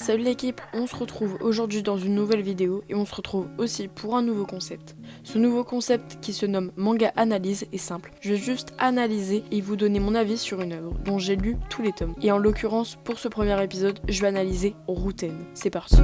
Salut l'équipe, on se retrouve aujourd'hui dans une nouvelle vidéo et on se retrouve aussi pour un nouveau concept. Ce nouveau concept qui se nomme Manga Analyse est simple. Je vais juste analyser et vous donner mon avis sur une œuvre dont j'ai lu tous les tomes. Et en l'occurrence, pour ce premier épisode, je vais analyser Routen. C'est parti.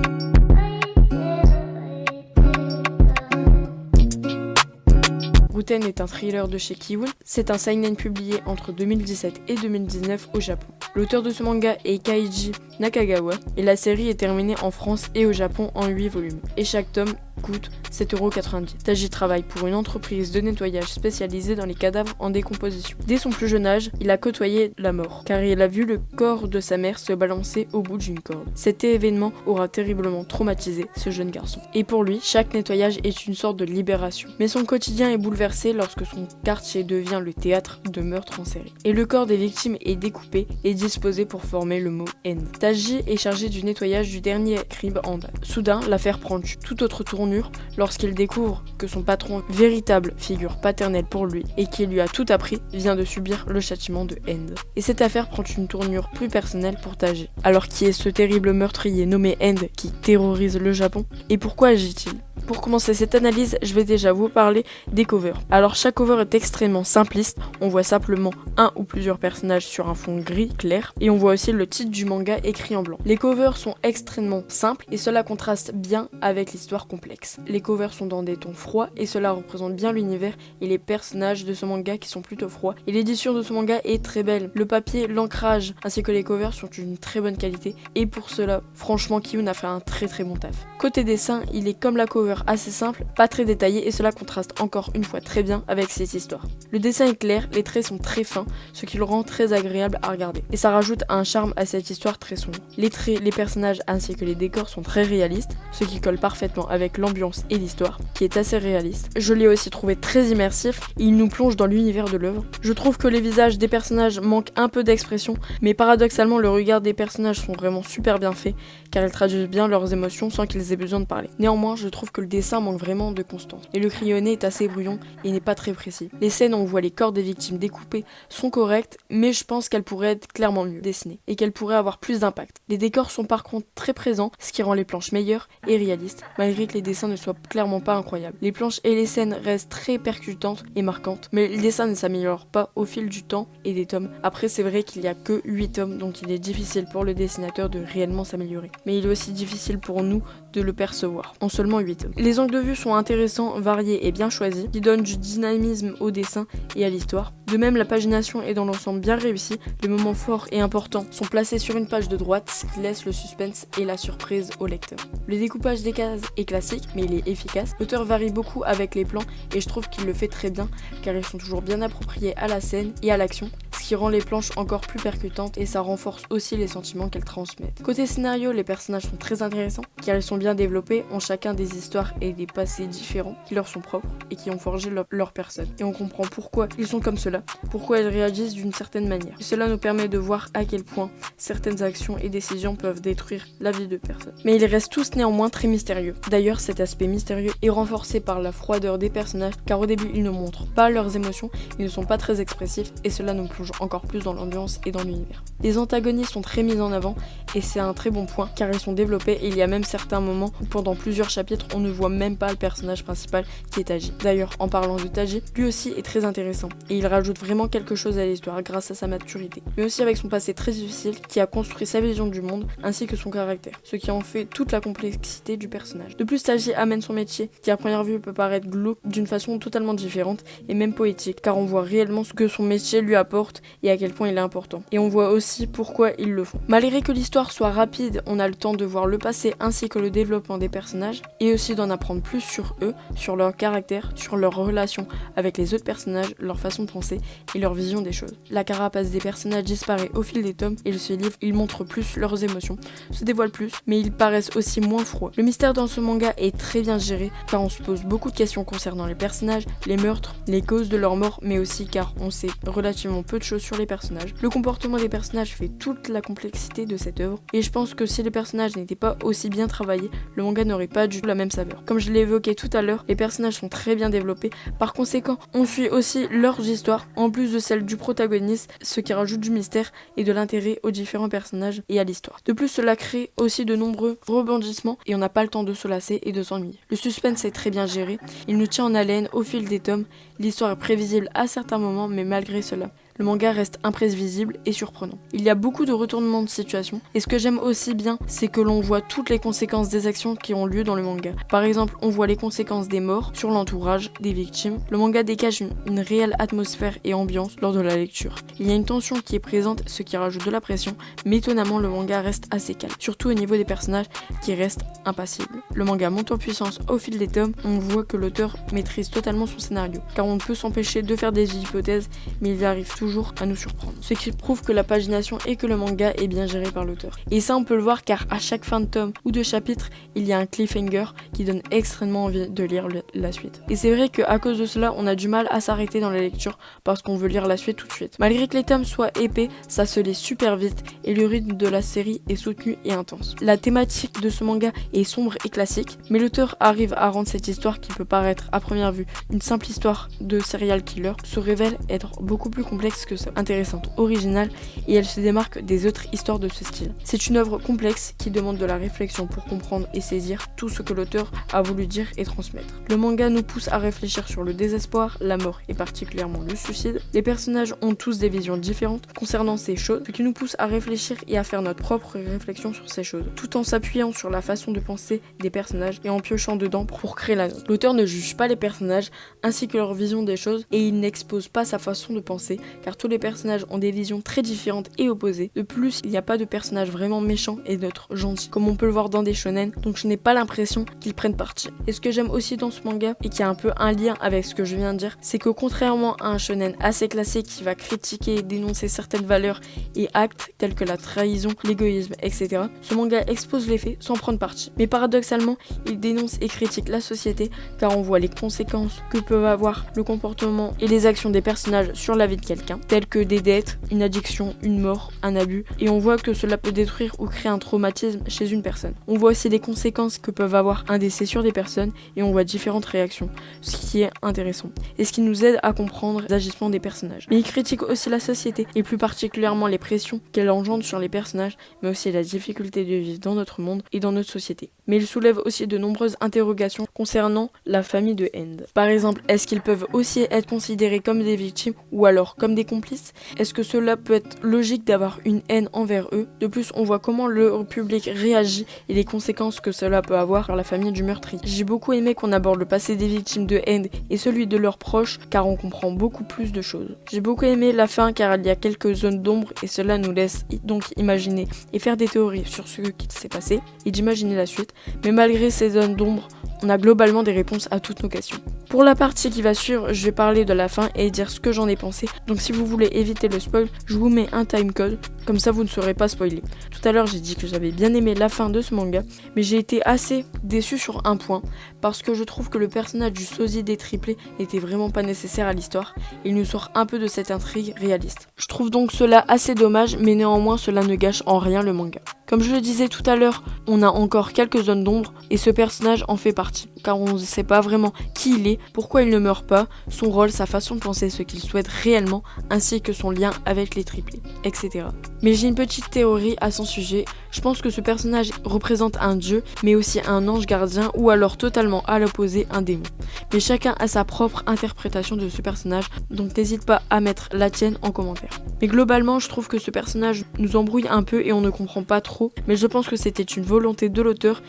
Routen est un thriller de chez Kiun. C'est un seinen publié entre 2017 et 2019 au Japon. L'auteur de ce manga est Kaiji Nakagawa et la série est terminée en France et au Japon en 8 volumes. Et chaque tome coûte 7,90€. Taji travaille pour une entreprise de nettoyage spécialisée dans les cadavres en décomposition. Dès son plus jeune âge, il a côtoyé la mort, car il a vu le corps de sa mère se balancer au bout d'une corde. Cet événement aura terriblement traumatisé ce jeune garçon. Et pour lui, chaque nettoyage est une sorte de libération. Mais son quotidien est bouleversé lorsque son quartier devient le théâtre de meurtres en série. Et le corps des victimes est découpé et disposé pour former le mot haine. Taji est chargé du nettoyage du dernier crime en date. Soudain, l'affaire prend une toute autre tournure lorsqu'il découvre que son patron, véritable figure paternelle pour lui et qui lui a tout appris, vient de subir le châtiment de End. Et cette affaire prend une tournure plus personnelle pour Taji. Alors qui est ce terrible meurtrier nommé End qui terrorise le Japon? Et pourquoi agit-il? Pour commencer cette analyse, je vais déjà vous parler des covers. Alors chaque cover est extrêmement simpliste, on voit simplement un ou plusieurs personnages sur un fond gris clair et on voit aussi le titre du manga écrit en blanc. Les covers sont extrêmement simples et cela contraste bien avec l'histoire complexe. Les covers sont dans des tons froids et cela représente bien l'univers et les personnages de ce manga qui sont plutôt froids. Et l'édition de ce manga est très belle. Le papier, l'ancrage ainsi que les covers sont d'une très bonne qualité et pour cela, franchement Kiun a fait un très bon taf. Côté dessin, il est comme la cover assez simple, pas très détaillé et cela contraste encore une fois très bien avec cette histoire. Le dessin est clair, les traits sont très fins, ce qui le rend très agréable à regarder. Et ça rajoute un charme à cette histoire très sombre. Les traits, les personnages ainsi que les décors sont très réalistes, ce qui colle parfaitement avec l'ambiance et l'histoire, qui est assez réaliste. Je l'ai aussi trouvé très immersif, et il nous plonge dans l'univers de l'œuvre. Je trouve que les visages des personnages manquent un peu d'expression, mais paradoxalement le regard des personnages sont vraiment super bien faits, car ils traduisent bien leurs émotions sans qu'ils aient besoin de parler. Néanmoins, je trouve que le dessin manque vraiment de constance. Et le crayonné est assez brouillon et n'est pas très précis. Les scènes où on voit les corps des victimes découpés sont correctes, mais je pense qu'elles pourraient être clairement mieux dessinées et qu'elles pourraient avoir plus d'impact. Les décors sont par contre très présents, ce qui rend les planches meilleures et réalistes, malgré que les dessins ne soient clairement pas incroyables. Les planches et les scènes restent très percutantes et marquantes, mais le dessin ne s'améliore pas au fil du temps et des tomes. Après, c'est vrai qu'il n'y a que 8 tomes, donc il est difficile pour le dessinateur de réellement s'améliorer. Mais il est aussi difficile pour nous de le percevoir en seulement 8 tomes. Les angles de vue sont intéressants, variés et bien choisis, qui donnent du dynamisme au dessin et à l'histoire. De même, la pagination est dans l'ensemble bien réussie, les moments forts et importants sont placés sur une page de droite, ce qui laisse le suspense et la surprise au lecteur. Le découpage des cases est classique, mais il est efficace. L'auteur varie beaucoup avec les plans et je trouve qu'il le fait très bien, car ils sont toujours bien appropriés à la scène et à l'action, ce qui rend les planches encore plus percutantes et ça renforce aussi les sentiments qu'elles transmettent. Côté scénario, les personnages sont très intéressants, car ils sont bien développés, ont chacun des histoires et des passés différents qui leur sont propres et qui ont forgé leur personne. Et on comprend pourquoi ils sont comme cela, pourquoi ils réagissent d'une certaine manière. Et cela nous permet de voir à quel point certaines actions et décisions peuvent détruire la vie de personnes. Mais ils restent tous néanmoins très mystérieux. D'ailleurs, cet aspect mystérieux est renforcé par la froideur des personnages, car au début ils ne montrent pas leurs émotions, ils ne sont pas très expressifs et cela nous plonge encore plus dans l'ambiance et dans l'univers. Les antagonistes sont très mis en avant et c'est un très bon point car ils sont développés et il y a même certains moments où pendant plusieurs chapitres on ne voit même pas le personnage principal qui est Taji. D'ailleurs, en parlant de Taji, lui aussi est très intéressant et il rajoute vraiment quelque chose à l'histoire grâce à sa maturité, mais aussi avec son passé très difficile qui a construit sa vision du monde ainsi que son caractère, ce qui en fait toute la complexité du personnage. De plus, Taji amène son métier qui à première vue peut paraître glauque d'une façon totalement différente et même poétique car on voit réellement ce que son métier lui apporte et à quel point il est important. Et on voit aussi pourquoi ils le font. Malgré que l'histoire soit rapide, on a le temps de voir le passé ainsi que le développement des personnages et aussi d'en apprendre plus sur eux, sur leur caractère, sur leur relation avec les autres personnages, leur façon de penser et leur vision des choses. La carapace des personnages disparaît au fil des tomes et ce livre, ils montrent plus leurs émotions, se dévoilent plus, mais ils paraissent aussi moins froids. Le mystère dans ce manga est très bien géré car on se pose beaucoup de questions concernant les personnages, les meurtres, les causes de leur mort, mais aussi car on sait relativement peu de choses choses sur les personnages. Le comportement des personnages fait toute la complexité de cette œuvre, et je pense que si les personnages n'étaient pas aussi bien travaillés, le manga n'aurait pas du tout la même saveur. Comme je l'ai évoqué tout à l'heure, les personnages sont très bien développés, par conséquent, on suit aussi leurs histoires, en plus de celle du protagoniste, ce qui rajoute du mystère et de l'intérêt aux différents personnages et à l'histoire. De plus, cela crée aussi de nombreux rebondissements et on n'a pas le temps de se lasser et de s'ennuyer. Le suspense est très bien géré, il nous tient en haleine au fil des tomes, l'histoire est prévisible à certains moments, mais malgré cela, le manga reste imprévisible et surprenant. Il y a beaucoup de retournements de situation, et ce que j'aime aussi bien, c'est que l'on voit toutes les conséquences des actions qui ont lieu dans le manga. Par exemple, on voit les conséquences des morts sur l'entourage des victimes. Le manga dégage une réelle atmosphère et ambiance lors de la lecture. Il y a une tension qui est présente, ce qui rajoute de la pression, mais étonnamment le manga reste assez calme, surtout au niveau des personnages qui restent impassibles. Le manga monte en puissance au fil des tomes, on voit que l'auteur maîtrise totalement son scénario, car on ne peut s'empêcher de faire des hypothèses, mais il y arrive toujours à nous surprendre. Ce qui prouve que la pagination et que le manga est bien géré par l'auteur. Et ça on peut le voir car à chaque fin de tome ou de chapitre, il y a un cliffhanger qui donne extrêmement envie de lire la suite. Et c'est vrai qu'à cause de cela, on a du mal à s'arrêter dans la lecture parce qu'on veut lire la suite tout de suite. Malgré que les tomes soient épais, ça se lit super vite et le rythme de la série est soutenu et intense. La thématique de ce manga est sombre et classique, mais l'auteur arrive à rendre cette histoire qui peut paraître à première vue une simple histoire de serial killer se révèle être beaucoup plus complexe que ça, intéressante, originale et elle se démarque des autres histoires de ce style. C'est une œuvre complexe qui demande de la réflexion pour comprendre et saisir tout ce que l'auteur a voulu dire et transmettre. Le manga nous pousse à réfléchir sur le désespoir, la mort et particulièrement le suicide. Les personnages ont tous des visions différentes concernant ces choses, ce qui nous pousse à réfléchir et à faire notre propre réflexion sur ces choses, tout en s'appuyant sur la façon de penser des personnages et en piochant dedans pour créer la nôtre. L'auteur ne juge pas les personnages ainsi que leur vision des choses et il n'expose pas sa façon de penser car tous les personnages ont des visions très différentes et opposées. De plus, il n'y a pas de personnage vraiment méchant et d'autres gentils, comme on peut le voir dans des shonen, donc je n'ai pas l'impression qu'ils prennent parti. Et ce que j'aime aussi dans ce manga, et qui a un peu un lien avec ce que je viens de dire, c'est que contrairement à un shonen assez classique qui va critiquer et dénoncer certaines valeurs et actes tels que la trahison, l'égoïsme, etc., ce manga expose les faits sans prendre parti. Mais paradoxalement, il dénonce et critique la société car on voit les conséquences que peuvent avoir le comportement et les actions des personnages sur la vie de quelqu'un, tels que des dettes, une addiction, une mort, un abus, et on voit que cela peut détruire ou créer un traumatisme chez une personne. On voit aussi les conséquences que peuvent avoir un décès sur des personnes et on voit différentes réactions, ce qui est intéressant, et ce qui nous aide à comprendre les agissements des personnages. Mais il critique aussi la société, et plus particulièrement les pressions qu'elle engendre sur les personnages, mais aussi la difficulté de vivre dans notre monde et dans notre société. Mais il soulève aussi de nombreuses interrogations concernant la famille de End. Par exemple, est-ce qu'ils peuvent aussi être considérés comme des victimes ou alors comme des complices? Est-ce que cela peut être logique d'avoir une haine envers eux? De plus, on voit comment le public réagit et les conséquences que cela peut avoir sur la famille du meurtrier. J'ai beaucoup aimé qu'on aborde le passé des victimes de End et celui de leurs proches car on comprend beaucoup plus de choses. J'ai beaucoup aimé la fin car il y a quelques zones d'ombre et cela nous laisse donc imaginer et faire des théories sur ce qui s'est passé et d'imaginer la suite. Mais malgré ces zones d'ombre, on a globalement des réponses à toutes nos questions. Pour la partie qui va suivre, je vais parler de la fin et dire ce que j'en ai pensé. Donc si vous voulez éviter le spoil, je vous mets un timecode, comme ça vous ne serez pas spoilé. Tout à l'heure j'ai dit que j'avais bien aimé la fin de ce manga, mais j'ai été assez déçu sur un point, parce que je trouve que le personnage du sosie des triplés n'était vraiment pas nécessaire à l'histoire. Il nous sort un peu de cette intrigue réaliste. Je trouve donc cela assez dommage, mais néanmoins cela ne gâche en rien le manga. Comme je le disais tout à l'heure, on a encore quelques zones d'ombre et ce personnage en fait partie, car on ne sait pas vraiment qui il est, pourquoi il ne meurt pas, son rôle, sa façon de penser, ce qu'il souhaite réellement, ainsi que son lien avec les triplés, etc. Mais j'ai une petite théorie à son sujet. Je pense que ce personnage représente un dieu, mais aussi un ange gardien, ou alors totalement à l'opposé, un démon. Mais chacun a sa propre interprétation de ce personnage, donc n'hésite pas à mettre la tienne en commentaire. Mais globalement, je trouve que ce personnage nous embrouille un peu et on ne comprend pas trop, mais je pense que c'était une volonté de l'auteur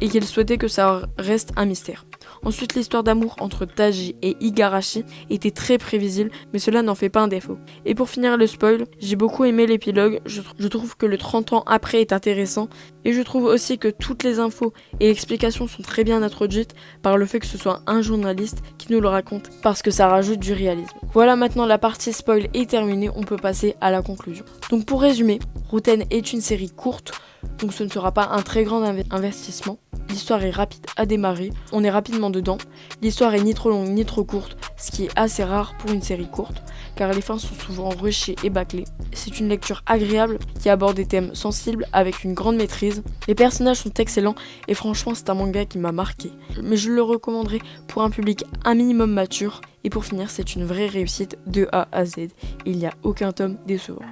et qu'il souhaitait que ça reste un mystère. Ensuite, l'histoire d'amour entre Taji et Igarashi était très prévisible, mais cela n'en fait pas un défaut. Et pour finir le spoil, j'ai beaucoup aimé l'épilogue, je trouve que le 30 ans après est intéressant, et je trouve aussi que toutes les infos et explications sont très bien introduites par le fait que ce soit un journaliste qui nous le raconte, parce que ça rajoute du réalisme. Voilà, maintenant la partie spoil est terminée, on peut passer à la conclusion. Donc pour résumer, Ruten est une série courte, donc ce ne sera pas un très grand investissement. L'histoire est rapide à démarrer, on est rapidement dedans. L'histoire est ni trop longue ni trop courte, ce qui est assez rare pour une série courte, car les fins sont souvent rushées et bâclées. C'est une lecture agréable qui aborde des thèmes sensibles avec une grande maîtrise. Les personnages sont excellents et franchement c'est un manga qui m'a marqué. Mais je le recommanderais pour un public un minimum mature. Et pour finir, c'est une vraie réussite de A à Z. Il n'y a aucun tome décevant.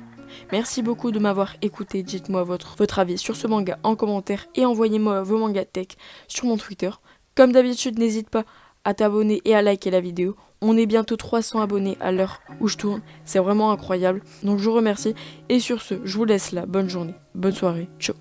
Merci beaucoup de m'avoir écouté, dites-moi votre avis sur ce manga en commentaire et envoyez-moi vos mangas tech sur mon Twitter. Comme d'habitude, n'hésite pas à t'abonner et à liker la vidéo. On est bientôt 300 abonnés à l'heure où je tourne, c'est vraiment incroyable. Donc je vous remercie et sur ce, je vous laisse là, bonne journée, bonne soirée, ciao.